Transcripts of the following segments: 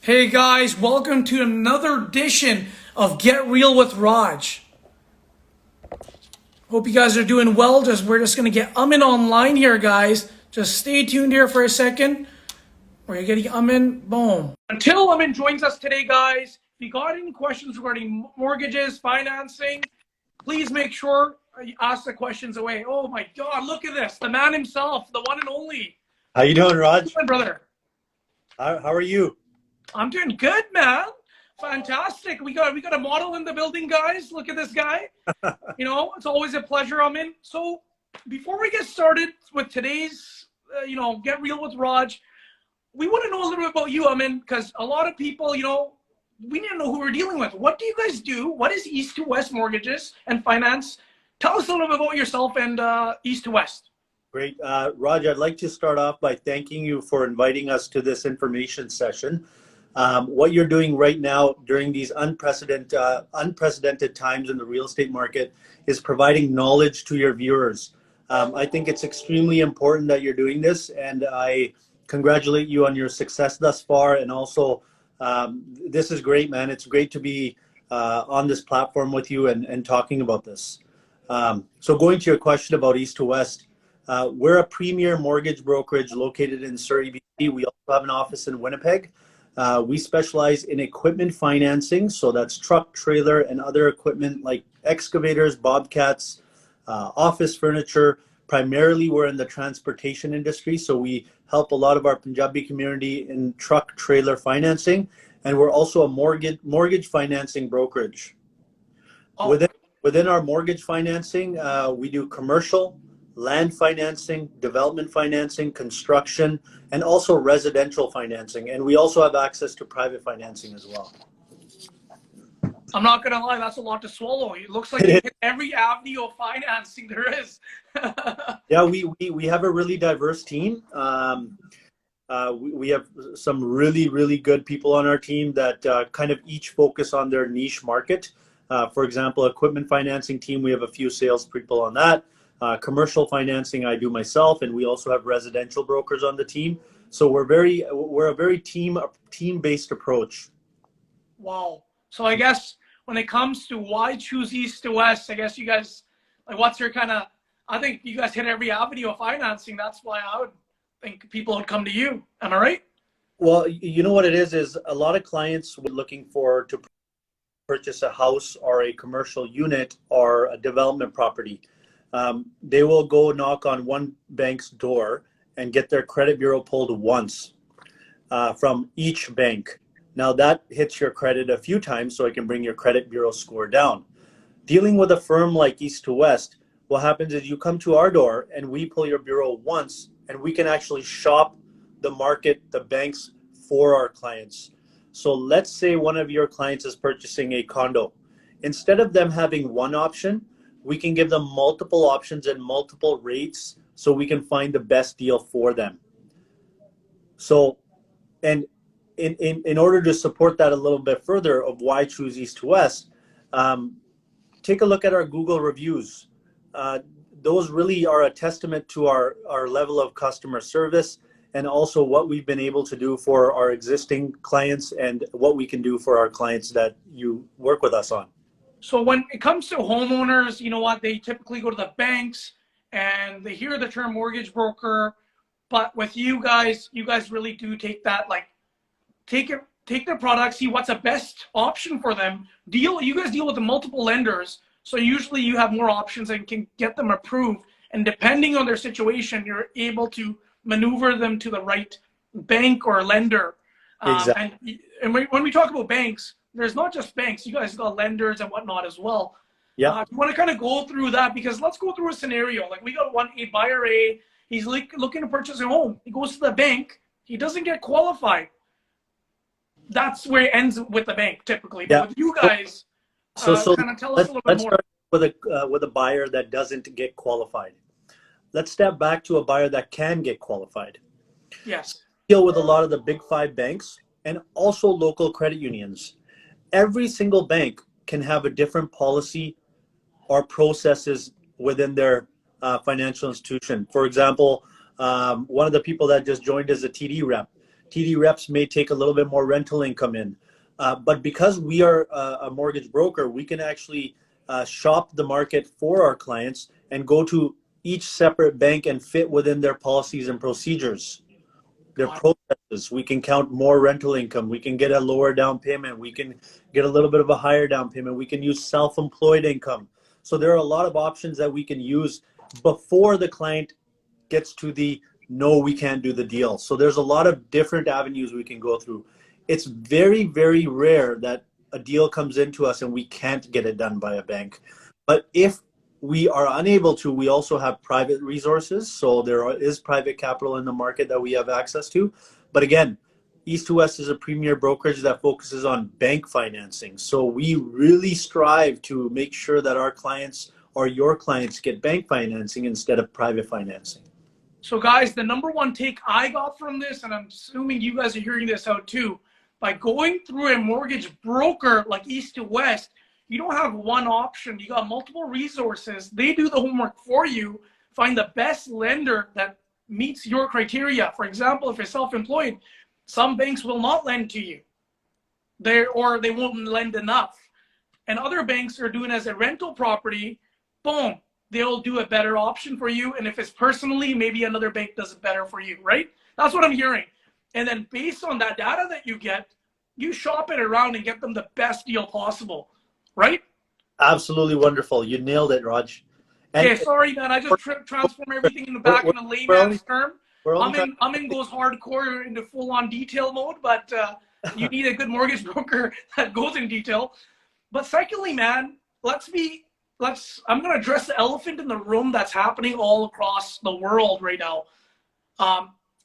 Hey guys, welcome to another edition of Get Real with Raj. Hope you guys are doing well. We're just gonna get Aman online here, guys. Just stay tuned here for a second. We're getting Aman. Boom. Until Aman joins us today, guys, if you got any questions regarding mortgages, financing, please make sure you ask the questions away. Oh my God, look at this. The man himself, the one and only. How you doing, Raj? My brother. How are you? I'm doing good, man. Fantastic. We got a model in the building, guys. Look at this guy. It's always a pleasure. I'm in. So before we get started with today's, Get Real with Raj, we want to know a little bit about you, Aman, because a lot of people, we need to know who we're dealing with. What do you guys do? What is East to West Mortgages and Finance? Tell us a little bit about yourself and East to West. Great. Raj, I'd like to start off by thanking you for inviting us to this information session. What you're doing right now during these unprecedented times in the real estate market is providing knowledge to your viewers. I think it's extremely important that you're doing this, and I congratulate you on your success thus far. And also, this is great, man. It's great to be on this platform with you and talking about this. So going to your question about East to West, we're a premier mortgage brokerage located in Surrey, BC. We also have an office in Winnipeg. We specialize in equipment financing, so that's truck, trailer, and other equipment like excavators, bobcats, office furniture. Primarily, we're in the transportation industry, so we help a lot of our Punjabi community in truck, trailer financing, and we're also a mortgage financing brokerage. Oh. Within our mortgage financing, we do commercial, land financing, development financing, construction, and also residential financing. And we also have access to private financing as well. I'm not going to lie, that's a lot to swallow. It looks like you hit every avenue of financing there is. Yeah, we have a really diverse team. We have some really good people on our team that kind of each focus on their niche market. For example, equipment financing team, we have a few sales people on that. Commercial financing I do myself, and we also have residential brokers on the team. So we're a very team-based approach. Wow. So I guess when it comes to why choose East to West, I guess you guys, what's your I think you guys hit every avenue of financing. That's why I would think people would come to you. Am I right? Well, you know what it is a lot of clients were looking to purchase a house or a commercial unit or a development property. They will go knock on one bank's door and get their credit bureau pulled once from each bank. Now that hits your credit a few times, so it can bring your credit bureau score down. Dealing with a firm like East to West, what happens is you come to our door and we pull your bureau once, and we can actually shop the market, the banks for our clients. So let's say one of your clients is purchasing a condo. Instead of them having one option, we can give them multiple options and multiple rates so we can find the best deal for them. So, and in order to support that a little bit further of why choose East to West, take a look at our Google reviews. Those really are a testament to our level of customer service and also what we've been able to do for our existing clients and what we can do for our clients that you work with us on. So when it comes to homeowners, you know what, they typically go to the banks and they hear the term mortgage broker, but with you guys really do take that, take their product, see what's the best option for them. You guys deal with the multiple lenders, so usually you have more options and can get them approved. And depending on their situation, you're able to maneuver them to the right bank or lender. Exactly. And when we talk about banks, there's not just banks. You guys got lenders and whatnot as well. Yeah. You want to kind of go through that, because let's go through a scenario. Like we got a buyer A, he's looking to purchase a home. He goes to the bank. He doesn't get qualified. That's where it ends with the bank typically. But Yeah. with you guys, so kind of tell us a little bit more. Let's start with a buyer that doesn't get qualified. Let's step back to a buyer that can get qualified. Yes. Deal with a lot of the big 5 banks and also local credit unions. Every single bank can have a different policy or processes within their financial institution. For example, one of the people that just joined as a TD rep, TD reps may take a little bit more rental income in. But because we are a mortgage broker, we can actually shop the market for our clients and go to each separate bank and fit within their policies and procedures, their processes. We can count more rental income. We can get a lower down payment. We can get a little bit of a higher down payment. We can use self-employed income. So there are a lot of options that we can use before the client gets to the no, we can't do the deal. So there's a lot of different avenues we can go through. It's very, very rare that a deal comes into us and we can't get it done by a bank. But if we are unable to, we also have private resources. So there is private capital in the market that we have access to. But again, East to West is a premier brokerage that focuses on bank financing. So we really strive to make sure that our clients or your clients get bank financing instead of private financing. So guys, the number one take I got from this, and I'm assuming you guys are hearing this out too, by going through a mortgage broker like East to West, you don't have one option. You got multiple resources. They do the homework for you, find the best lender that meets your criteria. For example, if you're self-employed, some banks will not lend to you. They won't lend enough. And other banks are doing as a rental property, boom, they'll do a better option for you. And if it's personally, maybe another bank does it better for you, right? That's what I'm hearing. And then based on that data that you get, you shop it around and get them the best deal possible, right? Absolutely wonderful. You nailed it, Raj. And okay, sorry, man. I just transform everything in the back in a layman's term. Aman goes hardcore into full-on detail mode, but you need a good mortgage broker that goes in detail. But secondly, man, I'm going to address the elephant in the room that's happening all across the world right now.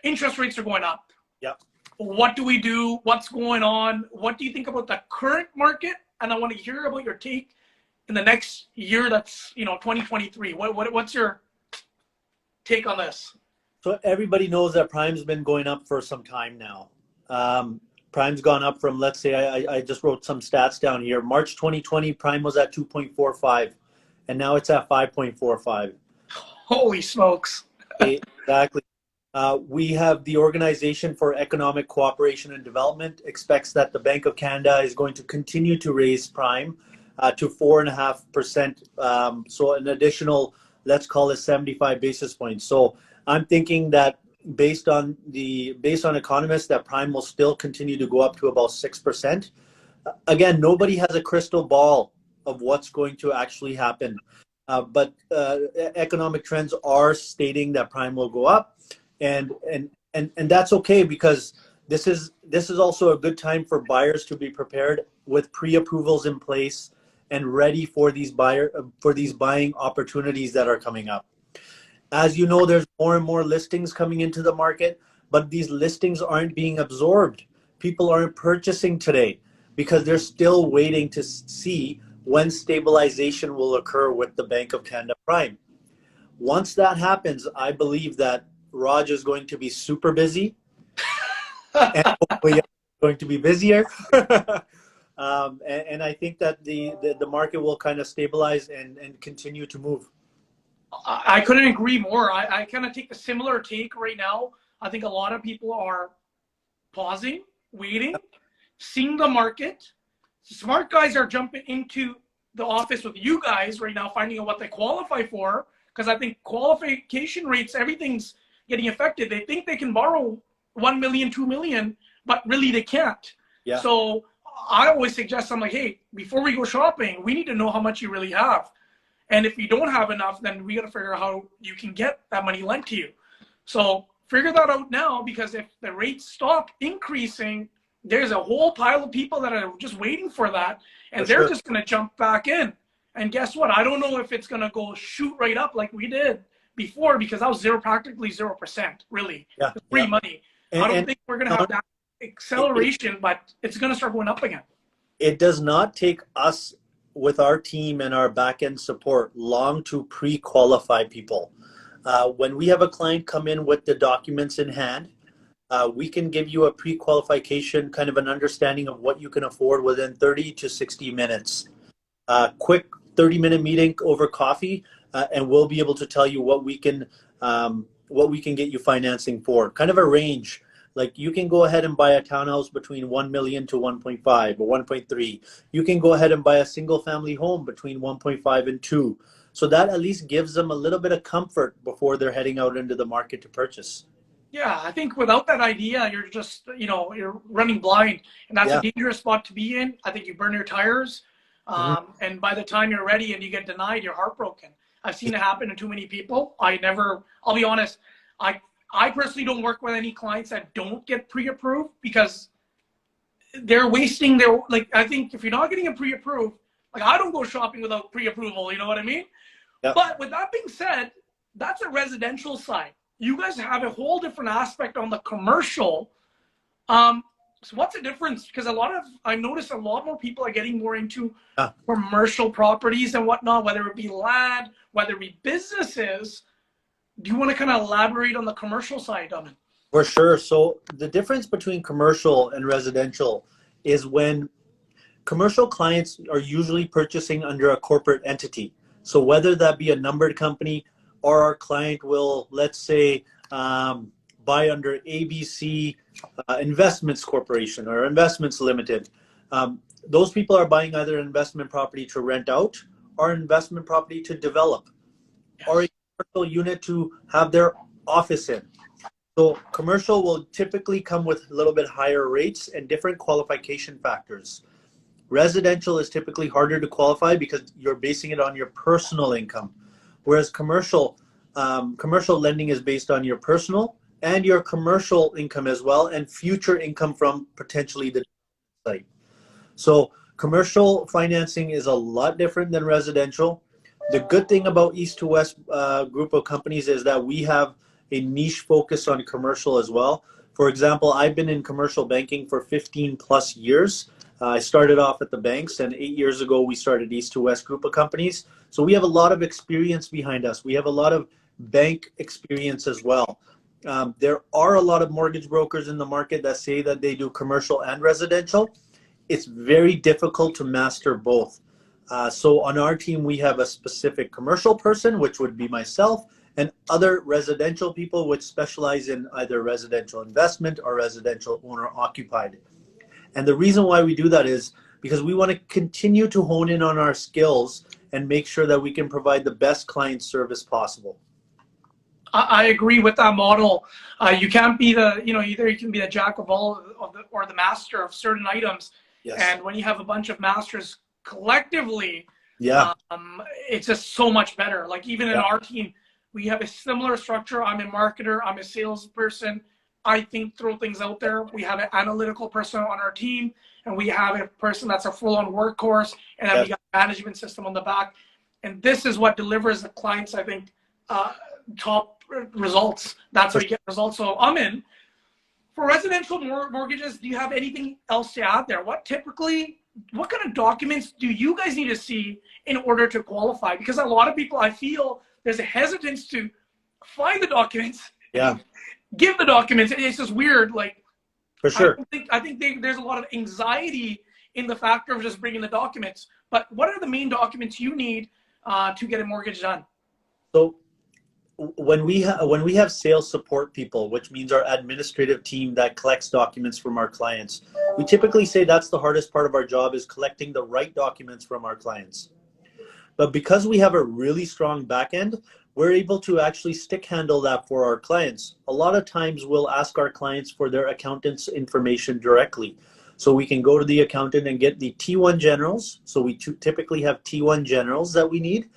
Interest rates are going up. Yep. What do we do? What's going on? What do you think about the current market? And I want to hear about your take in the next year. That's 2023. What's your take on this? So everybody knows that Prime's been going up for some time now. Prime's gone up from, let's say, I just wrote some stats down here. March 2020, Prime was at 2.45, and now it's at 5.45. Holy smokes. Exactly. We have the Organization for Economic Cooperation and Development expects that the Bank of Canada is going to continue to raise Prime to 4.5%. So an additional, let's call it 75 basis points. So I'm thinking that based on economists, that Prime will still continue to go up to about 6%. Again, nobody has a crystal ball of what's going to actually happen. But economic trends are stating that Prime will go up. And that's okay, because this is also a good time for buyers to be prepared with pre-approvals in place and ready for these buying opportunities that are coming up. As you know, there's more and more listings coming into the market, but these listings aren't being absorbed. People aren't purchasing today because they're still waiting to see when stabilization will occur with the Bank of Canada Prime. Once that happens, I believe that Raj is going to be super busy and hopefully going to be busier. And I think that the market will kind of stabilize and continue to move. I couldn't agree more. I kind of take a similar take right now. I think a lot of people are pausing, waiting, seeing the market. Smart guys are jumping into the office with you guys right now, finding out what they qualify for, because I think qualification rates, everything's getting affected. They think they can borrow 1 million, 2 million, but really they can't. Yeah. So I always suggest, I'm like, hey, before we go shopping, we need to know how much you really have. And if you don't have enough, then we got to figure out how you can get that money lent to you. So figure that out now, because if the rates stop increasing, there's a whole pile of people that are just waiting for that. And they're just going to jump back in. And guess what? I don't know if it's going to go shoot right up like we did before, because that was practically 0%, really. Yeah, free money. I don't think we're going to have that acceleration, but it's going to start going up again. It does not take us, with our team and our back-end support, long to pre-qualify people. When we have a client come in with the documents in hand, we can give you a pre-qualification, kind of an understanding of what you can afford within 30 to 60 minutes. Quick 30-minute meeting over coffee, and we'll be able to tell you what we can get you financing for. Kind of a range. Like you can go ahead and buy a townhouse between 1 million to 1.5 or 1.3. You can go ahead and buy a single family home between 1.5 and 2. So that at least gives them a little bit of comfort before they're heading out into the market to purchase. Yeah, I think without that idea, you're just, you're running blind, and that's a Yeah. dangerous spot to be in. I think you burn your tires, Mhm. and by the time you're ready and you get denied, you're heartbroken. I've seen it happen to too many people. I'll be honest, I personally don't work with any clients that don't get pre-approved because they're wasting their, like, I think if you're not getting a pre-approved, like I don't go shopping without pre-approval, you know what I mean? Yeah. But with that being said, that's a residential side. You guys have a whole different aspect on the commercial. So what's the difference? Because I noticed a lot more people are getting more into Yeah. commercial properties and whatnot, whether it be land, whether it be businesses. Do you want to kind of elaborate on the commercial side, Aman? For sure. So the difference between commercial and residential is when commercial clients are usually purchasing under a corporate entity. So whether that be a numbered company or our client will, let's say, buy under ABC Investments Corporation or Investments Limited. Those people are buying either investment property to rent out or investment property to develop, Yes. or a commercial unit to have their office in. So commercial will typically come with a little bit higher rates and different qualification factors. Residential is typically harder to qualify because you're basing it on your personal income, whereas commercial lending is based on your personal and your commercial income as well, and future income from potentially the site. So commercial financing is a lot different than residential. The good thing about East to West group of companies is that we have a niche focus on commercial as well. For example, I've been in commercial banking for 15 plus years. I started off at the banks, and 8 years ago we started East to West group of companies. So we have a lot of experience behind us. We have a lot of bank experience as well. There are a lot of mortgage brokers in the market that say that they do commercial and residential. It's very difficult to master both. So on our team, we have a specific commercial person, which would be myself, and other residential people which specialize in either residential investment or residential owner occupied. And the reason why we do that is because we want to continue to hone in on our skills and make sure that we can provide the best client service possible. I agree with that model. You can't be either you can be the jack of all or the master of certain items. Yes. And when you have a bunch of masters collectively, Yeah. it's just so much better. Like even in Yeah. our team, we have a similar structure. I'm a marketer. I'm a salesperson. I throw things out there. We have an analytical person on our team, and we have a person that's a full-on workhorse, and then we got a management system on the back. And this is what delivers the clients, I think, top results. That's how you get results. So I'm in. For residential mortgages, do you have anything else to add there? What kind of documents do you guys need to see in order to qualify? Because a lot of people, I feel there's a hesitance to find the documents. Yeah. Give the documents. It's just weird. Like, For sure. I think there's a lot of anxiety in the factor of just bringing the documents. But what are the main documents you need to get a mortgage done? So when we have sales support people, which means our administrative team that collects documents from our clients, we typically say that's the hardest part of our job, is collecting the right documents from our clients. But because we have a really strong back end, we're able to actually stick handle that for our clients. A lot of times we'll ask our clients for their accountant's information directly. So we can go to the accountant and get the T1 generals. So we typically have T1 generals that we need.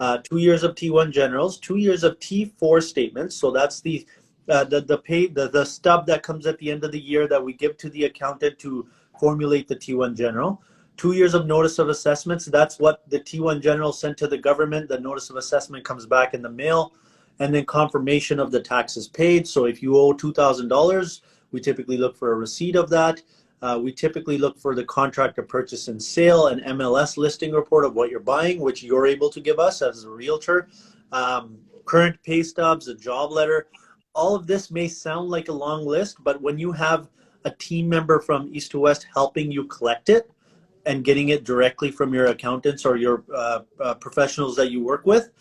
2 years of T1 generals, 2 years of T4 statements. So that's the stub that comes at the end of the year that we give to the accountant to formulate the T1 general. 2 years of notice of assessments. That's what the T1 general sent to the government. The notice of assessment comes back in the mail, and then confirmation of the taxes paid. So if you owe $2,000, we typically look for a receipt of that. We typically look for the contract of purchase and sale, an MLS listing report of what you're buying, which you're able to give us as a realtor, current pay stubs, a job letter. All of this may sound like a long list, but when you have a team member from East to West helping you collect it and getting it directly from your accountants or your professionals that you work with,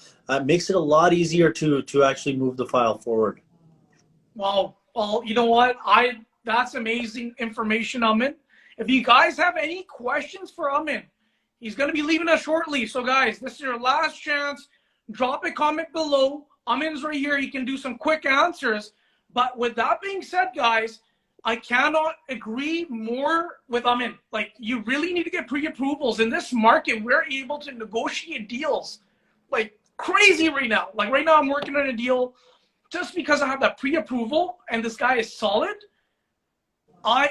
makes it a lot easier to actually move the file forward. Wow. Well, you know what? That's amazing information, Aman. If you guys have any questions for Aman, he's going to be leaving us shortly. So, guys, this is your last chance. Drop a comment below. Aman's right here. He can do some quick answers. But with that being said, guys, I cannot agree more with Aman. Like, you really need to get pre-approvals. In this market, we're able to negotiate deals like crazy right now. Like right now, I'm working on a deal just because I have that pre-approval and this guy is solid. I,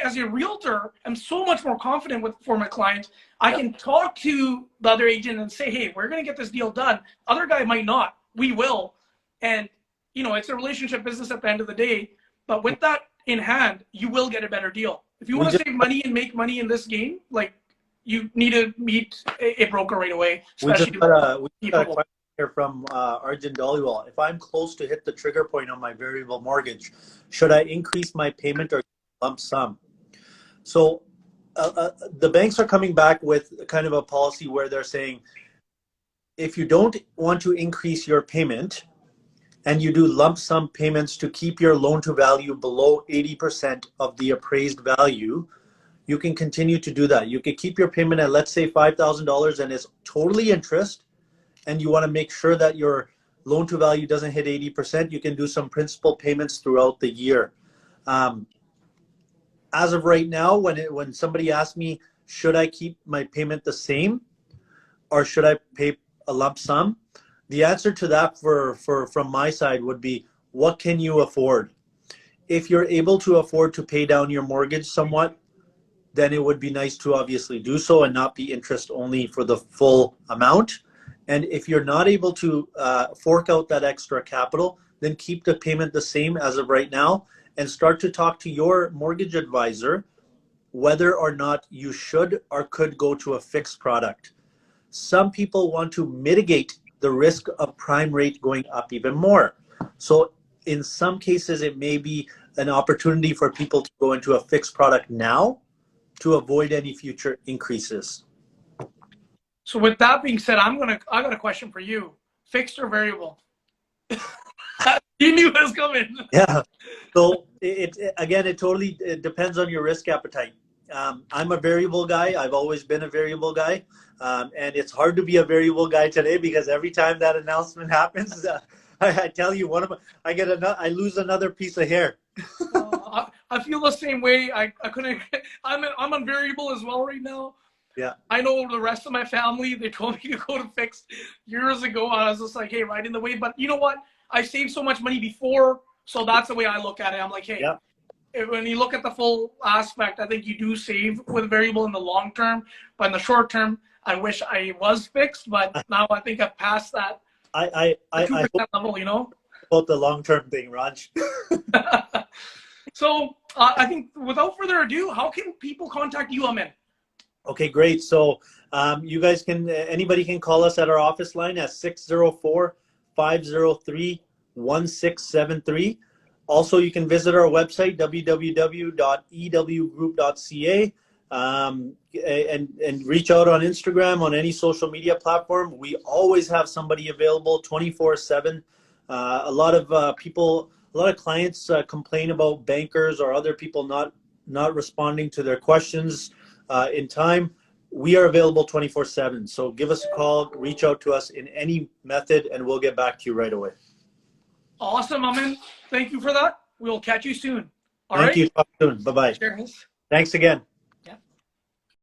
as a realtor, am so much more confident for my clients. I can talk to the other agent and say, hey, we're going to get this deal done. Other guy might not. We will. And, you know, it's a relationship business at the end of the day. But with that in hand, you will get a better deal. If you want to save money and make money in this game, like, you need to meet a broker right away. We just got a question here from Arjun Dhaliwal. If I'm close to hit the trigger point on my variable mortgage, should I increase my payment or lump sum? So the banks are coming back with kind of a policy where they're saying, if you don't want to increase your payment and you do lump sum payments to keep your loan to value below 80% of the appraised value, you can continue to do that. You can keep your payment at, let's say, $5,000 and it's totally interest, and you want to make sure that your loan to value doesn't hit 80%, you can do some principal payments throughout the year. As of right now, when somebody asks me, should I keep my payment the same or should I pay a lump sum? The answer to that from my side would be, what can you afford? If you're able to afford to pay down your mortgage somewhat, then it would be nice to obviously do so and not be interest only for the full amount. And if you're not able to fork out that extra capital, then keep the payment the same as of right now and start to talk to your mortgage advisor whether or not you should or could go to a fixed product. Some people want to mitigate the risk of prime rate going up even more. So in some cases, it may be an opportunity for people to go into a fixed product now to avoid any future increases. So with that being said, I got a question for you. Fixed or variable? You knew it was coming. Yeah. So it totally depends on your risk appetite. I'm a variable guy. I've always been a variable guy. And it's hard to be a variable guy today because every time that announcement happens, I tell you, I lose another piece of hair. I feel the same way. I'm on variable as well right now. Yeah. I know the rest of my family, they told me to go to fixed years ago. I was just like, hey, right in the way. But you know what? I saved so much money before, so that's the way I look at it. I'm like, hey, when you look at the full aspect, I think you do save with variable in the long term. But in the short term, I wish I was fixed. But now I think I've passed that 2% level, you know? About the long-term thing, Raj. So I think without further ado, how can people contact you, Aman? Okay, great. So anybody can call us at our office line at 604-503-1673. Also, you can visit our website, www.ewgroup.ca, and reach out on Instagram, on any social media platform. We always have somebody available 24/7. A lot of clients complain about bankers or other people not responding to their questions in time. We are available 24/7. So give us a call, reach out to us in any method, and we'll get back to you right away. Awesome, Aman. Thank you for that. We'll catch you soon. Thank you. Talk soon. Bye-bye. Cheers. Thanks again.